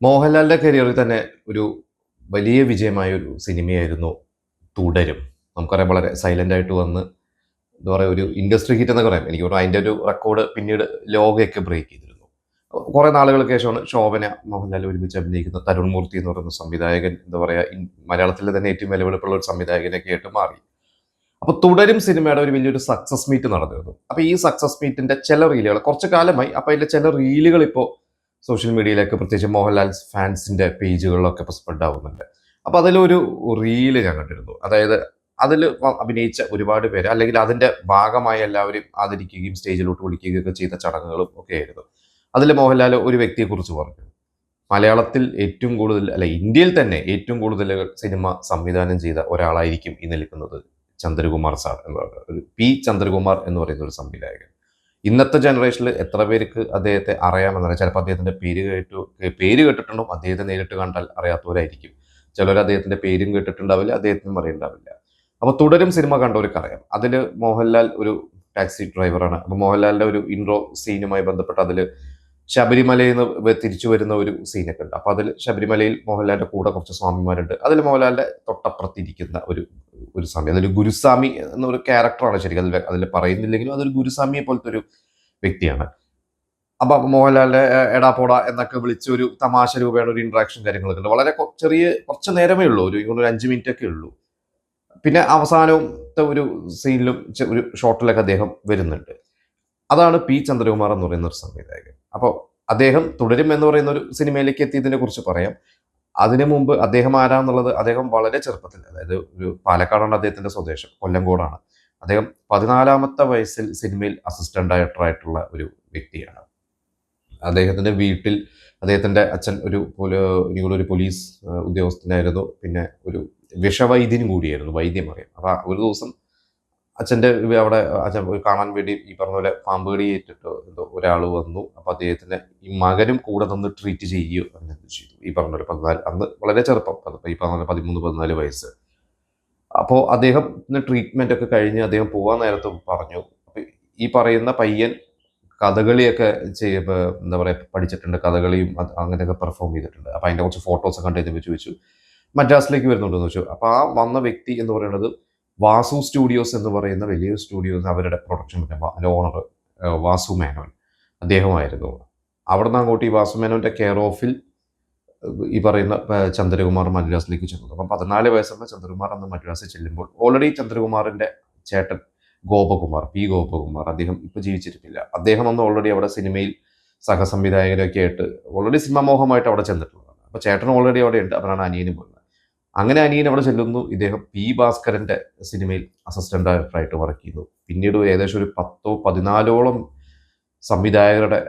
മോഹൻലാലിന്റെ കരിയറിൽ തന്നെ ഒരു വലിയ വിജയമായ ഒരു സിനിമയായിരുന്നു തുടരും. നമുക്കറിയാം വളരെ സൈലന്റ് ആയിട്ട് വന്ന് എന്താ പറയുക ഒരു ഇൻഡസ്ട്രി ഹിറ്റ് എന്നൊക്കെ പറയാം. എനിക്ക് തോന്നുന്നു അതിന്റെ ഒരു റെക്കോർഡ് പിന്നീട് ലോകയൊക്കെ ബ്രേക്ക് ചെയ്തിരുന്നു. കുറെ നാളുകൾക്ക് ശേഷമാണ് ശോഭന മോഹൻലാൽ ഒരുമിച്ച് അഭിനയിക്കുന്ന തരുൺ മൂർത്തി എന്ന് പറയുന്ന സംവിധായകൻ എന്താ പറയുക മലയാളത്തിലെ തന്നെ ഏറ്റവും വിലപിടിപ്പുള്ള ഒരു സംവിധായകനൊക്കെ ആയിട്ട് മാറി. അപ്പൊ തുടരും സിനിമയുടെ ഒരു വലിയൊരു സക്സസ് മീറ്റ് നടന്നിരുന്നു. അപ്പൊ ഈ സക്സസ് മീറ്റിന്റെ ചില റീലുകൾ കുറച്ചു കാലമായി അപ്പൊ അതിലെ ചില റീലുകൾ ഇപ്പോൾ സോഷ്യൽ മീഡിയയിലൊക്കെ പ്രത്യേകിച്ച് മോഹൻലാൽ ഫാൻസിന്റെ പേജുകളിലൊക്കെ ഇപ്പോൾ സ്പ്രെഡ് ആവുന്നുണ്ട്. അപ്പൊ അതിലൊരു റീല് ഞാൻ കണ്ടിരുന്നു. അതായത് അതിൽ അഭിനയിച്ച ഒരുപാട് പേര് അല്ലെങ്കിൽ അതിന്റെ ഭാഗമായി എല്ലാവരും ആദരിക്കുകയും സ്റ്റേജിലോട്ട് വിളിക്കുകയും ഒക്കെ ചെയ്ത ചടങ്ങുകളും ഒക്കെ ആയിരുന്നു. അതിൽ മോഹൻലാൽ ഒരു വ്യക്തിയെ കുറിച്ച് പറഞ്ഞു. മലയാളത്തിൽ ഏറ്റവും കൂടുതൽ അല്ല ഇന്ത്യയിൽ തന്നെ ഏറ്റവും കൂടുതൽ സിനിമ സംവിധാനം ചെയ്ത ഒരാളായിരിക്കും ഈ നിൽക്കുന്നത് ചന്ദ്രകുമാർ സാർ എന്ന് പറയുന്നത്, ഒരു പി ചന്ദ്രകുമാർ എന്ന് പറയുന്ന ഒരു സംവിധായകൻ. ഇന്നത്തെ ജനറേഷനിൽ എത്ര പേർക്ക് അദ്ദേഹത്തെ അറിയാമെന്നറിയാം. ചിലപ്പോൾ അദ്ദേഹത്തിന്റെ പേര് കേട്ടിട്ടുണ്ടോ, അദ്ദേഹത്തെ നേരിട്ട് കണ്ടാൽ അറിയാത്തവരായിരിക്കും. ചിലർ അദ്ദേഹത്തിന്റെ പേരും കേട്ടിട്ടുണ്ടാവില്ല, അദ്ദേഹത്തിനും അറിയുണ്ടാവില്ല. അപ്പൊ തുടരും സിനിമ കണ്ടവർക്ക് അറിയാം. അതിൽ മോഹൻലാൽ ഒരു ടാക്സി ഡ്രൈവറാണ്. അപ്പൊ മോഹൻലാലിന്റെ ഒരു ഇൻട്രോ സീനുമായി ബന്ധപ്പെട്ട് അതിൽ ശബരിമലയിൽ നിന്ന് തിരിച്ചു വരുന്ന ഒരു സീനൊക്കെ ഉണ്ട്. അപ്പൊ അതിൽ ശബരിമലയിൽ മോഹൻലാലിന്റെ കൂടെ കുറച്ച് സ്വാമിമാരുണ്ട്. അതിൽ മോഹൻലാലിന്റെ തൊട്ടപ്പുറത്തിരിക്കുന്ന ഒരു ഒരു സ്വാമി, അതൊരു ഗുരുസ്വാമി എന്നൊരു ക്യാരക്ടറാണ് ശരിക്കും. അതിൽ പറയുന്നില്ലെങ്കിലും അതൊരു ഗുരുസ്വാമിയെ പോലത്തെ ഒരു വ്യക്തിയാണ്. അപ്പൊ മോഹൻലാലിന്റെ എടാ പോടാ എന്നൊക്കെ വിളിച്ച് ഒരു തമാശ രൂപയാണ് ഒരു ഇന്ററാക്ഷൻ കാര്യങ്ങളൊക്കെ ഉണ്ട്. വളരെ ചെറിയ കുറച്ച് നേരമേ ഉള്ളൂ, ഒരു 5 മിനിറ്റ് ഒക്കെ ഉള്ളൂ. പിന്നെ അവസാനത്തെ ഒരു സീനിലും ഒരു ഷോട്ടിലൊക്കെ അദ്ദേഹം വരുന്നുണ്ട്. അതാണ് പി ചന്ദ്രകുമാർ എന്ന് പറയുന്ന ഒരു സംവിധായകൻ. അപ്പോൾ അദ്ദേഹം തുടരും എന്ന് പറയുന്ന ഒരു സിനിമയിലേക്ക് എത്തിയതിനെ കുറിച്ച് പറയാം. അതിനു മുമ്പ് അദ്ദേഹം ആരാന്നുള്ളത്, അദ്ദേഹം വളരെ ചെറുപ്പത്തിൽ, അതായത് ഒരു പാലക്കാടാണ് അദ്ദേഹത്തിന്റെ സ്വദേശം, കൊല്ലങ്കോടാണ്. അദ്ദേഹം 14-ാമത്തെ വയസ്സിൽ സിനിമയിൽ അസിസ്റ്റന്റ് ഡയറക്ടറായിട്ടുള്ള ഒരു വ്യക്തിയാണ്. അദ്ദേഹത്തിന്റെ വീട്ടിൽ അദ്ദേഹത്തിന്റെ അച്ഛൻ ഒരു പോലീസ് ഉദ്യോഗസ്ഥനായിരുന്നു. പിന്നെ ഒരു വിഷവൈദ്യനും കൂടിയായിരുന്നു, വൈദ്യം അറിയാം. അപ്പൊ ഒരു ദിവസം അച്ഛൻ്റെ അവിടെ അച്ഛൻ കാണാൻ വേണ്ടി ഈ പറഞ്ഞ പോലെ പാമ്പ് കടി ഏറ്റിട്ട് എന്തോ ഒരാൾ വന്നു. അപ്പൊ അദ്ദേഹത്തിന് ഈ മകനും കൂടെ നിന്ന് ട്രീറ്റ് ചെയ്യുകയോ അങ്ങനെ ചെയ്തു. ഈ പറഞ്ഞ പോലെ 14, അന്ന് വളരെ ചെറുപ്പം, ഈ പറഞ്ഞ പോലെ 13-14 വയസ്സ്. അപ്പോൾ അദ്ദേഹത്തിന് ട്രീറ്റ്മെന്റ് ഒക്കെ കഴിഞ്ഞ് അദ്ദേഹം പോകാൻ നേരത്ത് പറഞ്ഞു, അപ്പൊ ഈ പറയുന്ന പയ്യൻ കഥകളിയൊക്കെ എന്താ പറയുക പഠിച്ചിട്ടുണ്ട്, കഥകളിയും അങ്ങനെയൊക്കെ പെർഫോം ചെയ്തിട്ടുണ്ട്. അപ്പൊ അതിന്റെ കുറച്ച് ഫോട്ടോസ് ഒക്കെ കണ്ടു ചോദിച്ചു മദ്രാസിലേക്ക് വരുന്നുണ്ടെന്ന് വെച്ചു. അപ്പൊ ആ വന്ന വ്യക്തി എന്ന് പറയുന്നത് വാസു സ്റ്റുഡിയോസ് എന്ന് പറയുന്ന വലിയ സ്റ്റുഡിയോസ്, അവരുടെ പ്രൊഡക്ഷൻ ഓണർ വാസു മേനോൻ അദ്ദേഹമായിരുന്നു. അവിടെ നിന്ന് അങ്ങോട്ട് ഈ വാസു മേനോന്റെ കെയർ ഓഫിൽ ഈ പറയുന്ന ചന്ദ്രകുമാർ മദ്രാസിലേക്ക് ചെന്നു. അപ്പം 14 വയസ്സുള്ള ചന്ദ്രകുമാർ അന്ന് മദ്രാസിൽ ചെല്ലുമ്പോൾ ഓൾറെഡി ചന്ദ്രകുമാറിന്റെ ചേട്ടൻ പി ഗോപകുമാർ, അദ്ദേഹം ഇപ്പൊ ജീവിച്ചിരിപ്പില്ല. അദ്ദേഹം അന്ന് ഓൾറെഡി അവിടെ സിനിമയിൽ സഹസംവിധായകരൊക്കെ ആയിട്ട് ഓൾറെഡി സിനിമാ മോഹമായിട്ട് അവിടെ ചെന്നിട്ടുള്ളതാണ്. അപ്പൊ ചേട്ടൻ ഓൾറെഡി അവിടെ ഉണ്ട്. അവരാണ് അനിയനും പോകുന്നത്. അങ്ങനെ അനിയൻ അവിടെ ചെല്ലുന്നു. ഇദ്ദേഹം പി ഭാസ്കരന്റെ സിനിമയിൽ അസിസ്റ്റന്റ് ഡയറക്ടറായിട്ട് വർക്ക് ചെയ്യുന്നു. പിന്നീട് ഏകദേശം ഒരു 10-14ഓളം സംവിധായകരുടെ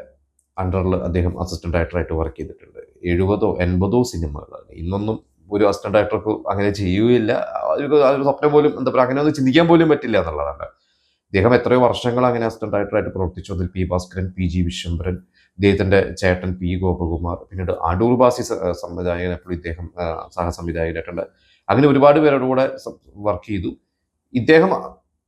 അണ്ടറിൽ അദ്ദേഹം അസിസ്റ്റന്റ് ഡയറക്ടറായിട്ട് വർക്ക് ചെയ്തിട്ടുണ്ട്. 70-80 സിനിമകളാണ്. ഇന്നൊന്നും ഒരു അസിസ്റ്റന്റ് ഡയറക്ടർക്ക് അങ്ങനെ ചെയ്യുകയില്ല. അതൊരു സ്വപ്നം പോലും എന്താ പറയുക, അങ്ങനെ ഒന്നും ചിന്തിക്കാൻ പോലും പറ്റില്ല എന്നുള്ളതാണ്. ഇദ്ദേഹം എത്രയോ വർഷങ്ങൾ അങ്ങനെ അസിസ്റ്റന്റ് ഡയറക്ടറായിട്ട് പ്രവർത്തിച്ചു. അതിൽ പി ഭാസ്കരൻ, പി വിശ്വംഭരൻ, ഇദ്ദേഹത്തിന്റെ ചേട്ടൻ പി ഗോപകുമാർ, പിന്നീട് അടൂർ ബാസി സംവിധായകൻ എപ്പോഴും ഇദ്ദേഹം സഹസംവിധായകനായിട്ടുണ്ട്. അങ്ങനെ ഒരുപാട് പേരുടെ കൂടെ വർക്ക് ചെയ്തു. ഇദ്ദേഹം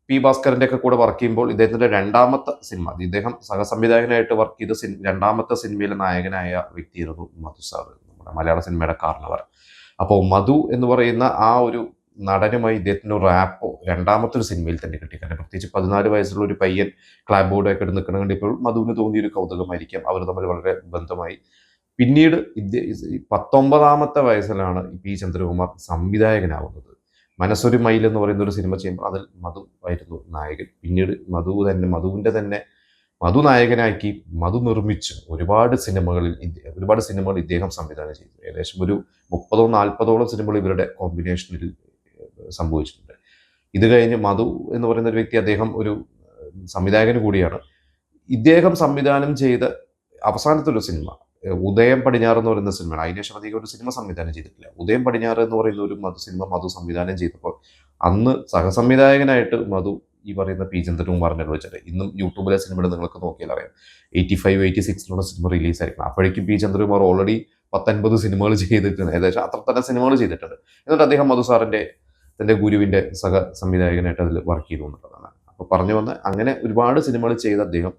പി ഭാസ്കരന്റെ ഒക്കെ കൂടെ വർക്ക് ചെയ്യുമ്പോൾ ഇദ്ദേഹത്തിന്റെ രണ്ടാമത്തെ സിനിമ, ഇദ്ദേഹം സഹസംവിധായകനായിട്ട് വർക്ക് ചെയ്ത രണ്ടാമത്തെ സിനിമയിലെ നായകനായ വ്യക്തിയായിരുന്നു മധു സാർ, നമ്മുടെ മലയാള സിനിമയുടെ കാരണവർ. അപ്പോൾ മധു എന്ന് പറയുന്ന ആ ഒരു നടനുമായി ഇദ്ദേഹത്തിന് ഒരു റാപ്പോ രണ്ടാമത്തെ ഒരു സിനിമയിൽ തന്നെ കിട്ടി. കാരണം പ്രത്യേകിച്ച് 14 വയസ്സുള്ള ഒരു പയ്യൻ ക്ലാബ് ബോർഡൊക്കെ ഇട്ട് നിൽക്കണം കണ്ടിപ്പോൾ മധുവിന് തോന്നിയൊരു കൗതുകമായിരിക്കാം. അവർ തമ്മിൽ വളരെ ബന്ധമായി. പിന്നീട് 19-ാമത്തെ വയസ്സിലാണ് പി ചന്ദ്രകുമാർ സംവിധായകനാവുന്നത്. മനസ്സൊരു മൈൽ എന്ന് പറയുന്ന ഒരു സിനിമ ചെയ്യുമ്പോൾ അതിൽ മധു ആയിരുന്നു നായകൻ. പിന്നീട് മധുവിന്റെ തന്നെ മധു നായകനാക്കി മധു നിർമ്മിച്ച് ഒരുപാട് സിനിമകൾ ഇദ്ദേഹം സംവിധാനം ചെയ്തു. ഏകദേശം ഒരു 30-40ഓളം സിനിമകൾ ഇവരുടെ കോമ്പിനേഷനിൽ സംഭവിച്ചിട്ടുണ്ട്. ഇത് കഴിഞ്ഞ് മധു എന്ന് പറയുന്ന ഒരു വ്യക്തി, അദ്ദേഹം ഒരു സംവിധായകൻ കൂടിയാണ്. ഇദ്ദേഹം സംവിധാനം ചെയ്ത അവസാനത്തെ ഒരു സിനിമ ഉദയം പടിഞ്ഞാറ് എന്ന് പറയുന്ന സിനിമയാണ്. അതിനുശേഷം അധികം ഒരു സിനിമ സംവിധാനം ചെയ്തിട്ടില്ല. ഉദയം പടിഞ്ഞാറ് എന്ന് പറയുന്ന ഒരു മധു സംവിധാനം ചെയ്തപ്പോൾ അന്ന് സഹസംവിധായകനായിട്ട് മധു ഈ പറയുന്ന പി ചന്ദ്രകുമാറിനെ വിളിച്ചിട്ട്, ഇന്നും യൂട്യൂബിലെ സിനിമകൾ നിങ്ങൾക്ക് നോക്കിയാൽ അറിയാം, 85-86 സിനിമ റിലീസായിരിക്കണം. അപ്പോഴേക്കും പി ചന്ദ്രകുമാർ ഓൾറെഡി 10-50 സിനിമകൾ ചെയ്തിട്ടുണ്ട്. ഏകദേശം അത്ര തന്നെ സിനിമകൾ ചെയ്തിട്ടുണ്ട്. എന്നിട്ട് അദ്ദേഹം മധു സാറിന്റെ തന്റെ ഗുരുവിന്റെ സഹ സംവിധായകനായിട്ട് അതിൽ വർക്ക് ചെയ്തു എന്നുള്ളതാണ്. അപ്പൊ പറഞ്ഞു വന്ന അങ്ങനെ ഒരുപാട് സിനിമകൾ ചെയ്ത അദ്ദേഹം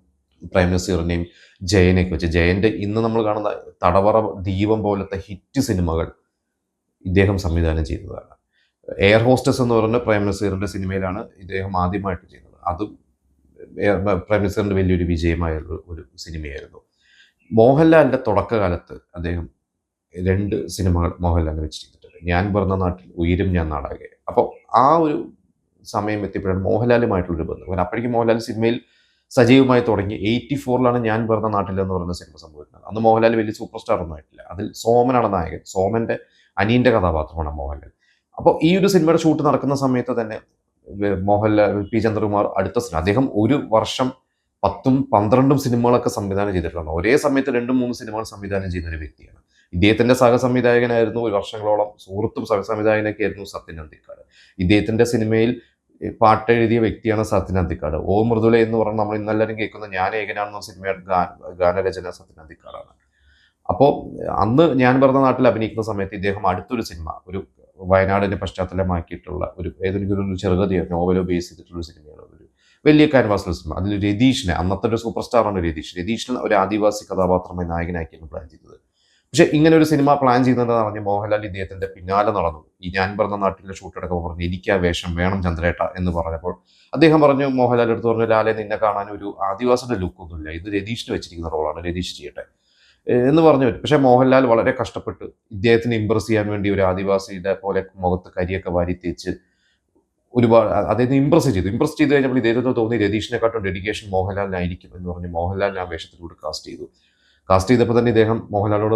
പ്രേം നസീറിനെയും ജയനെയൊക്കെ വെച്ച്. ജയൻ്റെ ഇന്ന് നമ്മൾ കാണുന്ന തടവറ, ദീപം പോലത്തെ ഹിറ്റ് സിനിമകൾ ഇദ്ദേഹം സംവിധാനം ചെയ്തതാണ്. എയർ ഹോസ്റ്റസ് എന്ന് പറയുന്ന പ്രേം നസീറിൻ്റെ സിനിമയിലാണ് ഇദ്ദേഹം ആദ്യമായിട്ട് ചെയ്യുന്നത്. അതും പ്രേം നസീറിൻ്റെ വലിയൊരു വിജയമായ ഒരു സിനിമയായിരുന്നു. മോഹൻലാലിൻ്റെ തുടക്കകാലത്ത് അദ്ദേഹം 2 സിനിമകൾ മോഹൻലാലിനെ വെച്ച് ചെയ്തിട്ടുണ്ട്. ഞാൻ പിറന്ന നാട്ടിൽ, ഉയിരും ഞാൻ നാടാകെ. അപ്പോൾ ആ ഒരു സമയം എത്തിയപ്പോഴാണ് മോഹൻലാലുമായിട്ടുള്ളൊരു ബന്ധം. കാരണം അപ്പോഴേക്കും മോഹൻലാൽ സിനിമയിൽ സജീവമായി തുടങ്ങി. 84ലാണ് ഞാൻ പിറന്ന നാട്ടിൽ എന്ന് പറയുന്ന സിനിമ സംഭവിക്കുന്നത്. അന്ന് മോഹൻലാൽ വലിയ സൂപ്പർ സ്റ്റാർ ഒന്നും ആയിട്ടില്ല. അതിൽ സോമനാണ് നായകൻ. സോമൻ്റെ അനിയൻ്റെ കഥാപാത്രമാണ് മോഹൻലാൽ. അപ്പോൾ ഈ ഒരു സിനിമയുടെ ഷൂട്ട് നടക്കുന്ന സമയത്ത് തന്നെ മോഹൻലാൽ, പി ചന്ദ്രകുമാർ അടുത്ത സിനിമ, അദ്ദേഹം ഒരു വർഷം 10ഉം 12ഉം സിനിമകളൊക്കെ സംവിധാനം ചെയ്തിട്ടുണ്ട്. ഒരേ സമയത്ത് 2-3 സിനിമകൾ സംവിധാനം ചെയ്യുന്ന ഒരു വ്യക്തിയാണ്. ഇദ്ദേഹത്തിൻ്റെ സഹസംവിധായകനായിരുന്നു ഒരു വർഷങ്ങളോളം, സുഹൃത്തും സഹസംവിധായകനൊക്കെ ആയിരുന്നു സത്യൻ അന്തിക്കാട്. ഇദ്ദേഹത്തിൻ്റെ സിനിമയിൽ പാട്ട് എഴുതിയ വ്യക്തിയാണ് സത്യൻ അന്തിക്കാട്. ഓ മൃദുല എന്ന് പറഞ്ഞാൽ നമ്മൾ ഇന്നെല്ലാവരും കേൾക്കുന്ന ഞാൻ ഏകനാണെന്ന സിനിമയുടെ ഗാനരചന സത്യൻ അന്തിക്കാടാണ്. അപ്പോൾ അന്ന് ഞാൻ പറഞ്ഞ നാട്ടിൽ അഭിനയിക്കുന്ന സമയത്ത് ഇദ്ദേഹം അടുത്തൊരു സിനിമ, ഒരു വയനാടിനെ പശ്ചാത്തലമാക്കിയിട്ടുള്ള ഏതെങ്കിലും ചെറുകഥയോ നോവലോ ബേസ് ചെയ്തിട്ടുള്ള ഒരു സിനിമയാണ്, ഒരു വലിയ ക്യാൻവാസിലുള്ള സിനിമ. അതിൽ രതീഷിനെ, അന്നത്തെ ഒരു സൂപ്പർ സ്റ്റാറാണ് രതീഷിനെ ഒരു ആദിവാസി കഥാപാത്രമായി നായകനാക്കിയാണ് പ്ലാൻ ചെയ്തത്. പക്ഷേ ഇങ്ങനെ ഒരു സിനിമ പ്ലാൻ ചെയ്യുന്നതെന്ന് പറഞ്ഞ് മോഹൻലാൽ ഇദ്ദേഹത്തിൻ്റെ പിന്നാലെ നടന്നു. ഈ ഞാൻ പറഞ്ഞ നാട്ടിലെ ഷൂട്ടെടുക്കുമ്പോൾ പറഞ്ഞു എനിക്ക് ആ വേഷം വേണം ചന്ദ്രേട്ട എന്ന് പറഞ്ഞപ്പോൾ അദ്ദേഹം പറഞ്ഞു, മോഹൻലാൽ എടുത്ത് പറഞ്ഞു, ലാലെ നിന്നെ കാണാൻ ഒരു ആദിവാസിയുടെ ലുക്കൊന്നുമില്ല, ഇത് രതീഷിന് വെച്ചിരിക്കുന്ന റോളാണ്, രതീഷ് ചെയ്യട്ടെ എന്ന് പറഞ്ഞു. പക്ഷേ മോഹൻലാൽ വളരെ കഷ്ടപ്പെട്ട് ഇദ്ദേഹത്തിന് ഇമ്പ്രസ് ചെയ്യാൻ വേണ്ടി ഒരു ആദിവാസിയുടെ പോലെ മുഖത്ത് കരിയൊക്കെ വാരി തേച്ച് ഒരുപാട് അദ്ദേഹത്തെ ഇമ്പ്രസ് ചെയ്ത് കഴിഞ്ഞപ്പോൾ ഇദ്ദേഹത്തിന് തോന്നി രതീഷിനെക്കാട്ടും ഡെഡിക്കേഷൻ മോഹൻലാലിനായിരിക്കും എന്ന് പറഞ്ഞ് മോഹൻലാലിനെ ആ വേഷത്തിലൂടെ കാസ്റ്റ് ചെയ്തപ്പോൾ തന്നെ ഇദ്ദേഹം മോഹൻലാലിനോട്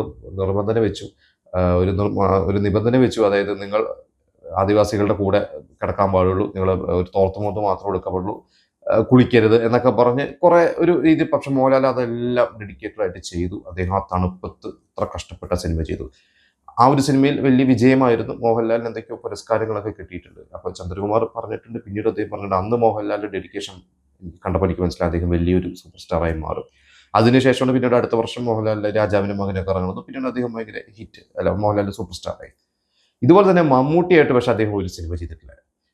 ഒരു നിബന്ധന വെച്ചു. അതായത് നിങ്ങൾ ആദിവാസികളുടെ കൂടെ കിടക്കാൻ പാടുള്ളൂ, നിങ്ങൾ ഒരു തോർത്തുമുണ്ട് മാത്രമേ എടുക്കാൻ പാടുള്ളൂ, കുളിക്കരുത് എന്നൊക്കെ പറഞ്ഞ് കുറേ ഒരു രീതി. പക്ഷെ മോഹൻലാൽ അതെല്ലാം ഡെഡിക്കേറ്റഡ് ആയിട്ട് ചെയ്തു. അദ്ദേഹം ആ തണുപ്പത്ത് ഇത്ര കഷ്ടപ്പെട്ട സിനിമ ചെയ്തു. ആ ഒരു സിനിമയിൽ വലിയ വിജയമായിരുന്നു. മോഹൻലാലിന് എന്തൊക്കെയോ പുരസ്കാരങ്ങളൊക്കെ കിട്ടിയിട്ടുണ്ട്. അപ്പോൾ ചന്ദ്രകുമാർ പറഞ്ഞിട്ടുണ്ട്, പിന്നീട് അദ്ദേഹം പറഞ്ഞിട്ടുണ്ട്, അന്ന് മോഹൻലാലിൻ്റെ ഡെഡിക്കേഷൻ കണ്ടപ്പോൾ എനിക്ക് മനസ്സിലായി അദ്ദേഹം വലിയൊരു സൂപ്പർ സ്റ്റാറായി മാറും. അതിനുശേഷമാണ് പിന്നീട് അടുത്ത വർഷം മോഹൻലാലിൻ്റെ രാജാവിൻ്റെ മകനൊക്കെ ഇറങ്ങുന്നത്. പിന്നീട് അദ്ദേഹം ഭയങ്കര മോഹൻലാലിൻ്റെ സൂപ്പർ സ്റ്റാറായി. ഇതുപോലെ തന്നെ മമ്മൂട്ടിയായിട്ട് പക്ഷേ അദ്ദേഹം ഒരു സിനിമ ചെയ്തിട്ടില്ല.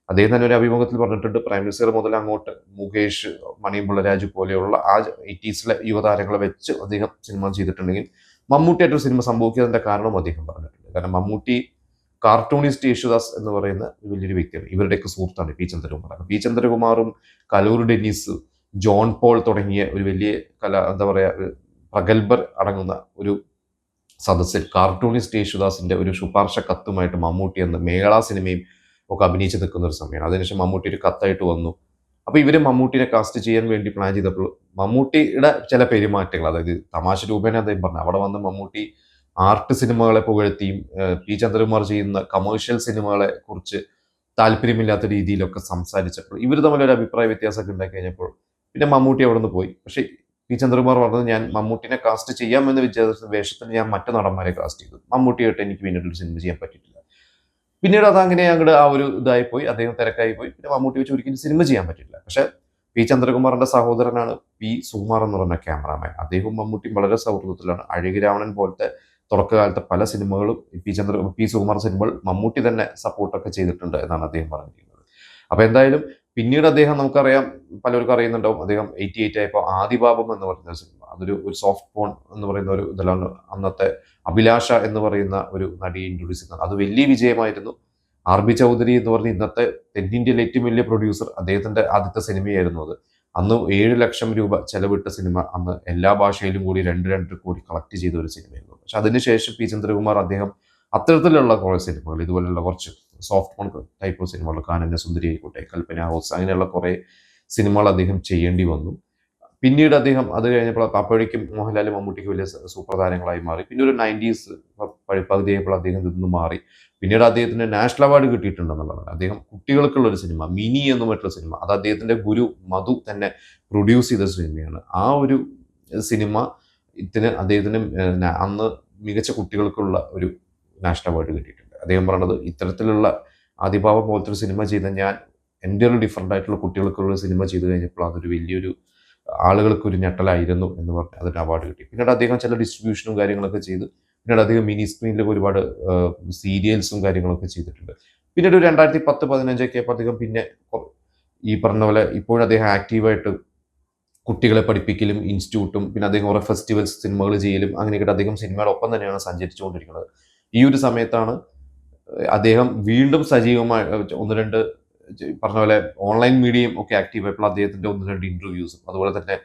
അദ്ദേഹം തന്നെ ഒരു അഭിമുഖത്തിൽ പറഞ്ഞിട്ടുണ്ട്, പ്രൈം മിനിസ്റ്റർ മുതൽ അങ്ങോട്ട് മുകേഷ്, മണിയമ്പിള്ള രാജു പോലെയുള്ള ആ 80s യുവതാരങ്ങളെ വെച്ച് അദ്ദേഹം സിനിമ ചെയ്തിട്ടുണ്ടെങ്കിൽ മമ്മൂട്ടിയായിട്ടൊരു സിനിമ സംഭവിക്കുന്നതിൻ്റെ കാരണവും അദ്ദേഹം പറഞ്ഞിട്ടുണ്ട്. കാരണം മമ്മൂട്ടി കാർട്ടൂണിസ്റ്റ് യേശുദാസ് എന്ന് പറയുന്ന വലിയൊരു വ്യക്തിയാണ്. ഇവരുടെയൊക്കെ സുഹൃത്താണ് പി ചന്ദ്രകുമാറും കലൂർ ഡെന്നീസ്, ജോൺ പോൾ തുടങ്ങിയ ഒരു വലിയ പ്രഗത്ഭർ അടങ്ങുന്ന ഒരു സദസ്സിൽ കാർട്ടൂണിസ്റ്റ് യേശുദാസിൻ്റെ ഒരു ശുപാർശ കത്തുമായിട്ട് മമ്മൂട്ടി എന്ന മേള സിനിമയും ഒക്കെ അഭിനയിച്ച് നിൽക്കുന്ന ഒരു സമയമാണ്. അതിനുശേഷം മമ്മൂട്ടി ഒരു കത്തായിട്ട് വന്നു. അപ്പോൾ ഇവർ മമ്മൂട്ടിനെ കാസ്റ്റ് ചെയ്യാൻ വേണ്ടി പ്ലാൻ ചെയ്തപ്പോൾ മമ്മൂട്ടിയുടെ ചില പെരുമാറ്റങ്ങൾ, അതായത് തമാശ രൂപേണ അദ്ദേഹം പറഞ്ഞു, അവിടെ വന്ന് മമ്മൂട്ടി ആർട്ട് സിനിമകളെ പുകഴ്ത്തിയും പി ചന്ദ്രകുമാർ ചെയ്യുന്ന കമേഴ്ഷ്യൽ സിനിമകളെ കുറിച്ച് താല്പര്യമില്ലാത്ത രീതിയിലൊക്കെ സംസാരിച്ചപ്പോൾ ഇവർ തമ്മിലൊരു അഭിപ്രായ വ്യത്യാസമൊക്കെ ഉണ്ടാക്കി കഴിഞ്ഞപ്പോൾ പിന്നെ മമ്മൂട്ടി അവിടെ നിന്ന് പോയി. പക്ഷേ പി ചന്ദ്രകുമാർ പറഞ്ഞത്, ഞാൻ മമ്മൂട്ടിനെ കാസ്റ്റ് ചെയ്യാമെന്ന് വിചാരിച്ച വേഷത്തിന് ഞാൻ മറ്റു നടന്മാരെ കാസ്റ്റ് ചെയ്തു, മമ്മൂട്ടിയായിട്ട് എനിക്ക് പിന്നീട് ഒരു സിനിമ ചെയ്യാൻ പറ്റിയിട്ടില്ല. പിന്നീട് അതങ്ങനെ അങ്ങോട്ട് ആ ഒരു ഇതായിപ്പോയി, അദ്ദേഹം തിരക്കായി പോയി. പിന്നെ മമ്മൂട്ടി വെച്ച് ഒരിക്കലും സിനിമ ചെയ്യാൻ പറ്റില്ല. പക്ഷേ പി ചന്ദ്രകുമാറിന്റെ സഹോദരനാണ് പി സുകുമാർ എന്ന് പറയുന്ന ക്യാമറാമാൻ. അദ്ദേഹവും മമ്മൂട്ടിയും വളരെ സൗഹൃദത്തിലാണ്. അഴകിരാവണൻ പോലത്തെ തുടക്കകാലത്തെ പല സിനിമകളും പി സുകുമാർ സിനിമകൾ മമ്മൂട്ടി തന്നെ സപ്പോർട്ടൊക്കെ ചെയ്തിട്ടുണ്ട് എന്നാണ് അദ്ദേഹം പറഞ്ഞിരിക്കുന്നത്. അപ്പോൾ എന്തായാലും പിന്നീട് അദ്ദേഹം, നമുക്കറിയാം, പലർക്കും അറിയുന്നുണ്ടാവും, അദ്ദേഹം 88 ആയപ്പോൾ ആദിപാപം എന്ന് പറയുന്ന സിനിമ, അതൊരു സോഫ്റ്റ് ഫോൺ എന്ന് പറയുന്ന ഒരു ഇതിലാണ് അന്നത്തെ അഭിലാഷ എന്ന് പറയുന്ന ഒരു നടിയെ ഇൻട്രൊഡ്യൂസ് ചെയ്യുന്നത്. അത് വലിയ വിജയമായിരുന്നു. RB ചൗധരി എന്ന് പറഞ്ഞ ഇന്നത്തെ തെന്നിന്ത്യയിലെ ഏറ്റവും വലിയ പ്രൊഡ്യൂസർ, അദ്ദേഹത്തിൻ്റെ ആദ്യത്തെ സിനിമയായിരുന്നു അത്. അന്ന് 7 ലക്ഷം രൂപ ചെലവിട്ട സിനിമ, അന്ന് എല്ലാ ഭാഷയിലും കൂടി 2 കോടി കളക്ട് ചെയ്ത ഒരു സിനിമയായിരുന്നു. പക്ഷെ അതിനുശേഷം പി ചന്ദ്രകുമാർ അദ്ദേഹം അത്തരത്തിലുള്ള കുറേ സിനിമകൾ, ഇതുപോലുള്ള കുറച്ച് സോഫ്റ്റ് ഫോൺ ടൈപ്പ് ഓഫ് സിനിമകൾ, കാനന സുന്ദരി ആയിക്കോട്ടെ, കൽപ്പന ഹൗസ്, അങ്ങനെയുള്ള കുറേ സിനിമകൾ അദ്ദേഹം ചെയ്യേണ്ടി വന്നു. പിന്നീട് അദ്ദേഹം അത് കഴിഞ്ഞപ്പോൾ അപ്പോഴേക്കും മോഹൻലാൽ മമ്മൂട്ടിക്ക് വലിയ സൂപ്പർ താരങ്ങളായി മാറി. പിന്നെ ഒരു 90s പകുതിയായപ്പോൾ അദ്ദേഹം നിന്ന് മാറി. പിന്നീട് അദ്ദേഹത്തിന് നാഷണൽ അവാർഡ് കിട്ടിയിട്ടുണ്ടെന്നുള്ളതാണ്. അദ്ദേഹം കുട്ടികൾക്കുള്ളൊരു സിനിമ മിനി എന്നുമായിട്ടുള്ള സിനിമ, അത് അദ്ദേഹത്തിൻ്റെ ഗുരു മധു തന്നെ പ്രൊഡ്യൂസ് ചെയ്ത സിനിമയാണ്. ആ ഒരു സിനിമ അദ്ദേഹത്തിന് അന്ന് മികച്ച കുട്ടികൾക്കുള്ള ഒരു നാഷണൽ അവാർഡ് കിട്ടിയിട്ടുണ്ട്. അദ്ദേഹം പറഞ്ഞത്, ഇത്തരത്തിലുള്ള ആദിഭാവം പോലത്തെ ഒരു സിനിമ ചെയ്ത ഞാൻ എൻ്റെ ഒരു ഡിഫറൻ്റ് ആയിട്ടുള്ള കുട്ടികൾക്കുള്ള സിനിമ ചെയ്ത് കഴിഞ്ഞപ്പോൾ അതൊരു വലിയൊരു ആളുകൾക്കൊരു ഞെട്ടലായിരുന്നു എന്ന് പറഞ്ഞ് അതിന് അവാർഡ് കിട്ടി. പിന്നീട് അദ്ദേഹം ചില ഡിസ്ട്രിബ്യൂഷനും കാര്യങ്ങളൊക്കെ ചെയ്ത് പിന്നീട് അദ്ദേഹം മിനി സ്ക്രീനിലൊക്കെ ഒരുപാട് സീരിയൽസും കാര്യങ്ങളൊക്കെ ചെയ്തിട്ടുണ്ട്. പിന്നീട് ഒരു 2010-15 ആയപ്പോൾ അദ്ദേഹം പിന്നെ ഈ പറഞ്ഞ പോലെ ഇപ്പോഴും അദ്ദേഹം ആക്റ്റീവായിട്ട് കുട്ടികളെ പഠിപ്പിക്കലും ഇൻസ്റ്റിറ്റ്യൂട്ടും പിന്നെ അദ്ദേഹം കുറേ ഫെസ്റ്റിവൽസ് സിനിമകൾ ചെയ്യലും അങ്ങനെയൊക്കെ അദ്ദേഹം സിനിമയുടെ ഒപ്പം തന്നെയാണ് സഞ്ചരിച്ചുകൊണ്ടിരിക്കുന്നത്. ഈ ഒരു സമയത്താണ് അദ്ദേഹം വീണ്ടും സജീവമായി ഒന്ന് രണ്ട് പറഞ്ഞ പോലെ ഓൺലൈൻ മീഡിയയും ഒക്കെ ആക്റ്റീവ് ആയപ്പോൾ അദ്ദേഹത്തിന്റെ ഒന്ന് രണ്ട് ഇന്റർവ്യൂസും അതുപോലെ തന്നെ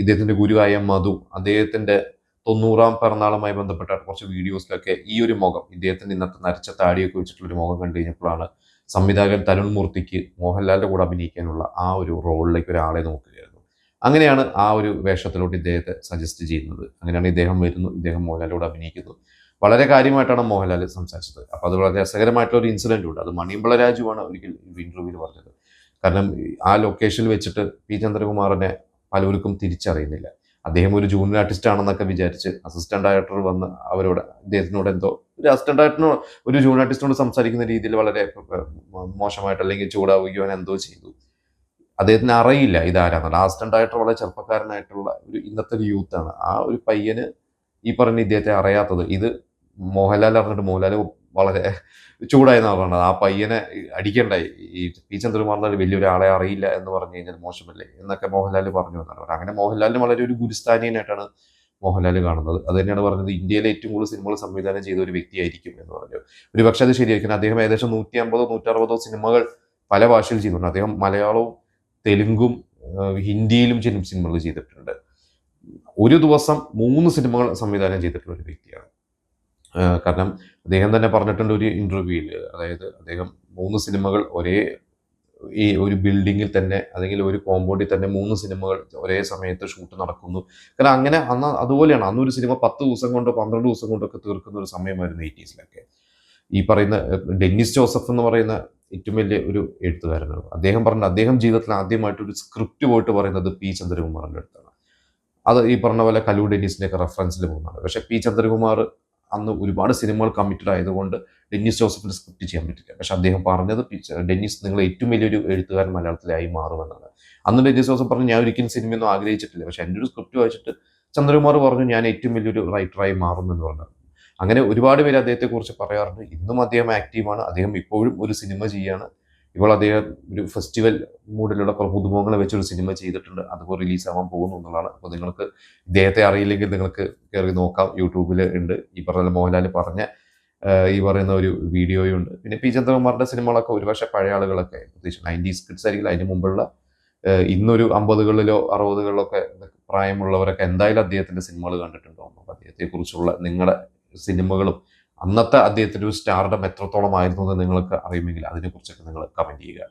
ഇദ്ദേഹത്തിന്റെ ഗുരുവായ മധു അദ്ദേഹത്തിന്റെ 90-ാം പിറന്നാളുമായി ബന്ധപ്പെട്ട കുറച്ച് വീഡിയോസിലൊക്കെ ഈ ഒരു മുഖം ഇദ്ദേഹത്തിന്റെ ഇന്നത്തെ നരച്ച താടിയൊക്കെ വെച്ചിട്ടുള്ള ഒരു മുഖം കണ്ടു കഴിഞ്ഞപ്പോഴാണ് സംവിധായകൻ തരുൺ മൂർത്തിക്ക് മോഹൻലാലിന്റെ കൂടെ അഭിനയിക്കാനുള്ള ആ ഒരു റോളിലേക്ക് ഒരാളെ നോക്കുകയായിരുന്നു. അങ്ങനെയാണ് ആ ഒരു വേഷത്തിലോട്ട് ഇദ്ദേഹത്തെ സജസ്റ്റ് ചെയ്യുന്നത്. അങ്ങനെയാണ് ഇദ്ദേഹം വരുന്നു, ഇദ്ദേഹം മോഹൻലാലിനോട് അഭിനയിക്കുന്നു. വളരെ കാര്യമായിട്ടാണ് മോഹൻലാൽ സംസാരിച്ചത്. അപ്പോൾ അത് വളരെ രസകരമായിട്ടുള്ള ഒരു ഇൻസിഡന്റ് ഉണ്ട്. അത് മണിയമ്പള രാജുവാണ് ഒരിക്കൽ ഇന്റർവ്യൂവിൽ പറഞ്ഞത്. കാരണം ആ ലൊക്കേഷനിൽ വെച്ചിട്ട് പി ചന്ദ്രകുമാറിനെ പലർക്കും തിരിച്ചറിയുന്നില്ല. അദ്ദേഹം ഒരു ജൂനിയർ ആർട്ടിസ്റ്റ് ആണെന്നൊക്കെ വിചാരിച്ച് അസിസ്റ്റന്റ് ഡയറക്ടർ വന്ന് അവരോട് ഇദ്ദേഹത്തിനോട് എന്തോ ഒരു അസിസ്റ്റന്റ് ഡയറക്ടറിനോട് ഒരു ജൂനിയർ ആർട്ടിസ്റ്റിനോട് സംസാരിക്കുന്ന രീതിയിൽ വളരെ മോശമായിട്ട് അല്ലെങ്കിൽ ചൂടാവുകയോ എന്തോ ചെയ്തു. അദ്ദേഹത്തിന് അറിയില്ല ഇതാരാന്നുള്ളത്. അസിസ്റ്റന്റ് ഡയറക്ടർ വളരെ ചെറുപ്പക്കാരനായിട്ടുള്ള ഒരു ഇന്നത്തെ ഒരു യൂത്താണ്. ആ ഒരു പയ്യന് ഈ പറഞ്ഞ ഇദ്ദേഹത്തെ അറിയാത്തത്. ഇത് മോഹൻലാൽ അറിഞ്ഞിട്ട് മോഹൻലാൽ വളരെ ചൂടായെന്നാണ് പറഞ്ഞത്. ആ പയ്യനെ അടിക്കണ്ടായി. ഈ പി ചന്ദ്രകുമാറിന് വലിയൊരാളെ അറിയില്ല എന്ന് പറഞ്ഞു കഴിഞ്ഞാൽ മോശമല്ലേ എന്നൊക്കെ മോഹൻലാൽ പറഞ്ഞു എന്നാണ് പറഞ്ഞത്. അങ്ങനെ മോഹൻലാലിന് വളരെ ഒരു ഗുരുസ്ഥാനീയനായിട്ടാണ് മോഹൻലാൽ കാണുന്നത്. അത് തന്നെയാണ് പറഞ്ഞത് ഇന്ത്യയിലെ ഏറ്റവും കൂടുതൽ സിനിമകൾ സംവിധാനം ചെയ്ത ഒരു വ്യക്തിയായിരിക്കും എന്ന് പറഞ്ഞു. ഒരു പക്ഷേ അത് ശരിയായിരിക്കും. അദ്ദേഹം ഏകദേശം 150 160 സിനിമകൾ പല ഭാഷയിൽ ചെയ്തിട്ടുണ്ട്. അദ്ദേഹം മലയാളവും തെലുങ്കും ഹിന്ദിയിലും സിനിമകൾ ചെയ്തിട്ടുണ്ട്. ഒരു ദിവസം 3 സിനിമകൾ സംവിധാനം ചെയ്തിട്ടുള്ള ഒരു വ്യക്തിയാണ്. കാരണം അദ്ദേഹം തന്നെ പറഞ്ഞിട്ടുണ്ട് ഒരു ഇന്റർവ്യൂവിൽ, അതായത് അദ്ദേഹം 3 സിനിമകൾ ഈ ഒരു ബിൽഡിങ്ങിൽ തന്നെ അല്ലെങ്കിൽ ഒരു കോമ്പൗണ്ടിൽ തന്നെ 3 സിനിമകൾ ഒരേ സമയത്ത് ഷൂട്ട് നടക്കുന്നു. കാരണം അങ്ങനെ അന്ന് അതുപോലെയാണ്. അന്നൊരു സിനിമ 10 ദിവസം കൊണ്ടോ 12 ദിവസം കൊണ്ടൊക്കെ തീർക്കുന്ന ഒരു സമയമായിരുന്നു 80s. ഈ പറയുന്ന ഡെന്നിസ് ജോസഫ് എന്ന് പറയുന്ന ഏറ്റവും വലിയ ഒരു എഴുത്തുകാരനാണ്. അദ്ദേഹം ജീവിതത്തിൽ ആദ്യമായിട്ട് ഒരു സ്ക്രിപ്റ്റ് പോയിട്ട് പറയുന്നത് പി ചന്ദ്രകുമാറിൻ്റെ അടുത്താണ്. അത് ഈ പറഞ്ഞ പോലെ കലു ഡെന്നീസിൻ്റെയൊക്കെ റെഫറൻസിൽ പോകുന്നതാണ്. പക്ഷേ പി ചന്ദ്രകുമാർ അന്ന് ഒരുപാട് സിനിമകൾ കമ്മിറ്റഡ് ആയതുകൊണ്ട് ഡെന്നിസ് ജോസഫിന്റെ സ്ക്രിപ്റ്റ് ചെയ്യാൻ പറ്റില്ല. പക്ഷെ അദ്ദേഹം പറഞ്ഞത് ഡെന്നിസ് നിങ്ങൾ ഏറ്റവും വലിയൊരു എഴുത്തുകാരൻ മലയാളത്തിലായി മാറുമെന്നാണ്. അന്ന് ഡെന്നിസ് ജോസഫ് പറഞ്ഞു ഞാൻ ഒരിക്കലും സിനിമയൊന്നും ആഗ്രഹിച്ചിട്ടില്ല, പക്ഷെ എൻ്റെ ഒരു സ്ക്രിപ്റ്റ് വായിച്ചിട്ട് ചന്ദ്രകുമാർ പറഞ്ഞു ഞാൻ ഏറ്റവും വലിയൊരു റൈറ്ററായി മാറുമെന്ന് പറഞ്ഞു. അങ്ങനെ ഒരുപാട് പേര് അദ്ദേഹത്തെക്കുറിച്ച് പറയാറുണ്ട്. ഇന്നും അദ്ദേഹം ആക്റ്റീവാണ്. അദ്ദേഹം ഇപ്പോഴും ഒരു സിനിമ ചെയ്യാണ്. ഇപ്പോൾ അദ്ദേഹം ഒരു ഫെസ്റ്റിവൽ മൂഡിലുള്ള പുതുമുഖങ്ങളെ വെച്ചൊരു സിനിമ ചെയ്തിട്ടുണ്ട്. അതിപ്പോൾ റിലീസാവാൻ പോകുന്നു എന്നുള്ളതാണ്. അപ്പോൾ നിങ്ങൾക്ക് ഇദ്ദേഹത്തെ അറിയില്ലെങ്കിൽ നിങ്ങൾക്ക് കയറി നോക്കാം, യൂട്യൂബിൽ ഉണ്ട്. ഈ പറഞ്ഞ മോഹൻലാൽ പറഞ്ഞ ഈ പറയുന്ന ഒരു വീഡിയോയുണ്ട്. പിന്നെ പി ചന്ദ്രകുമാറിൻ്റെ സിനിമകളൊക്കെ ഒരുപക്ഷെ പഴയ ആളുകളൊക്കെ പ്രത്യേകിച്ച് 90s കിഡ്സ് ആയിരിക്കില്ല, അതിന് മുമ്പുള്ള ഇന്നൊരു 50കളിലോ 60കളിലൊക്കെ പ്രായമുള്ളവരൊക്കെ എന്തായാലും അദ്ദേഹത്തിൻ്റെ സിനിമകൾ കണ്ടിട്ടുണ്ടാവും. അപ്പോൾ അദ്ദേഹത്തെക്കുറിച്ചുള്ള നിങ്ങളുടെ സിനിമകളും അന്നത്തെ അദ്ദേഹത്തിൻ്റെ ഒരു സ്റ്റാർഡം എത്രത്തോളം ആയിരുന്നു എന്ന് നിങ്ങൾക്ക് അറിയുമെങ്കിൽ അതിനെക്കുറിച്ചൊക്കെ നിങ്ങൾ കമൻറ്റ് ചെയ്യുക.